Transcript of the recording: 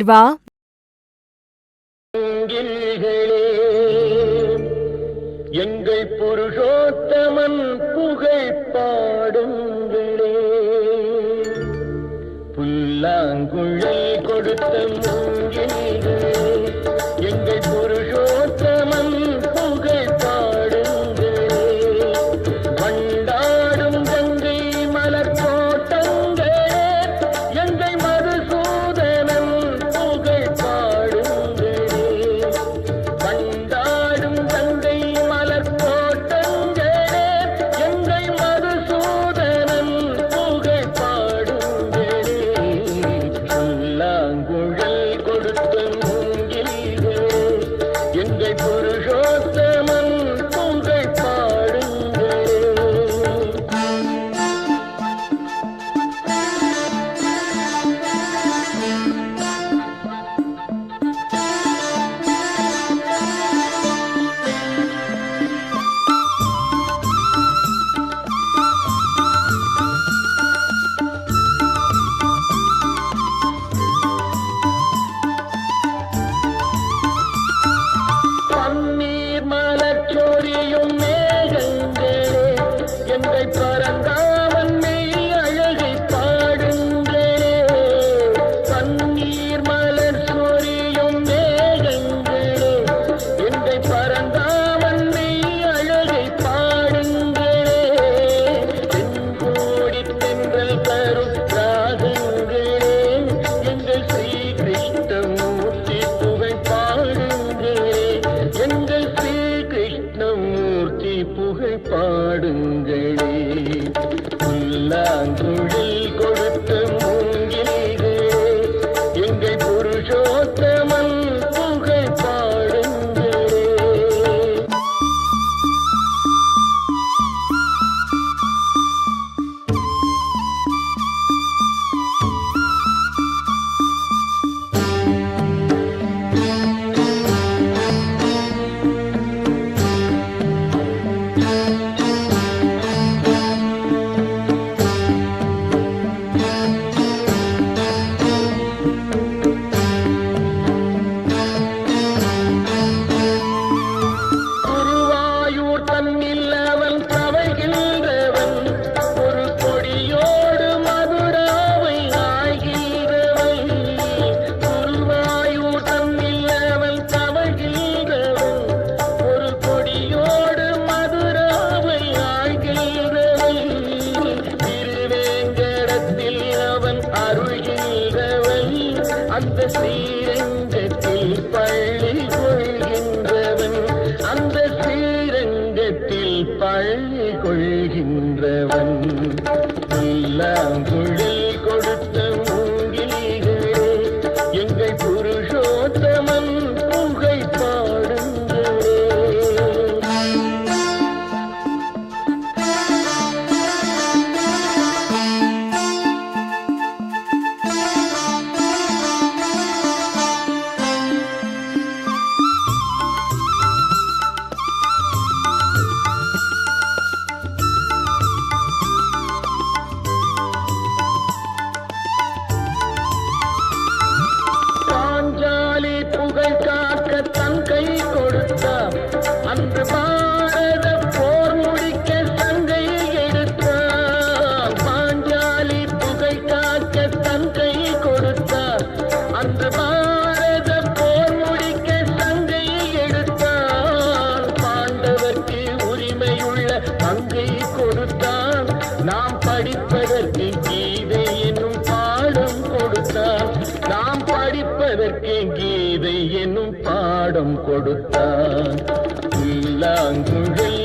வா. எங்கள் புருஷோத்தமன் புகழ் பாடுங்களே, புல்லாங்குழல் கொடுத்த மூங்கில்களே, எங்கள் புருஷோத்தமன் புகழ் பாடுங்களே, வண்டாடும் கங்கை மலர் தோட்டங்களே, எங்கள் மதுசூதனன் புகழ் பாடுங்களே, வண்டாடும் கங்கை மலர் தோட்டங்களே, எங்கள் மதுசூதனன் புகழ் பாடுங்களே, புல்லாங்குழல் கொடுத்த மூங்கில்களே, எங்கள் புருஷோத்தமன் புகழ் பாடுங்களே. பன்னீர் மலர் சொரியும் மேகங்களே, எங்கள் பரந்தாமன் மெய் அழகை பாடுங்களே, பன்னீர் மலர் சொரியும் மேகங்களே, எங்கள் பரந்தாமன் மெய் அழகை பாடுங்களே, தென்கோடி தென்றல் தரும் ராகங்களே, எங்கள் ஸ்ரீ கிருஷ்ணமூர்த்தி புகழ் பாடுங்களே, எங்கள் ஸ்ரீ கிருஷ்ணமூர்த்தி புகழ் பாடுங்களே, புல்லாங்குழல் கொடுத்த மூங்கில்களே, எங்கள் புருஷோத்தமன் புகழ் பாடுங்களே. குருவாயூர் தன்னில் அவன் தவழ்கின்றவன், ஒரு கொடியோடு மதுராவை ஆய்கின்றவன், குருவாயூர் தன்னில் அவன் தவழ்கின்றவன், ஒரு கொடியோடு மதுராவை ஆய்கின்றவன், திருவேங்கடத்தில் அவன் அருள்கின்றவன், அந்த ஸ்ரீரங்கத்தில் பள்ளி கொள்கின்றவன், அந்த ஸ்ரீரங்கத்தில் பள்ளி கொள்கின்றவன், புல்லாங்குழல் கொடுத்த மூங்கில்களே, எங்கள் புருஷோத்தமன் புகழ் பாடுங்களே. பாஞ்சாலி புகழ் காக்க தன் கை கொடுத்தார், அன்று பாரத போர் முடிக்க சங்கை எடுத்தார், பாஞ்சாலி புகழ் காக்க தன் கை கொடுத்தார், அன்று பாரத போர் முடிக்க சங்கை எடுத்தார், பாண்டவர்க்கு உரிமையுள்ள பங்கை கொடுத்தார், நாம் படிப்பதற்கு கீதை என்னும் பாடம் கொடுத்தார், நாம் படிப்பதற்கு கீதை என்னும் பாடம் கொடுத்தார், புல்லாங்குழல்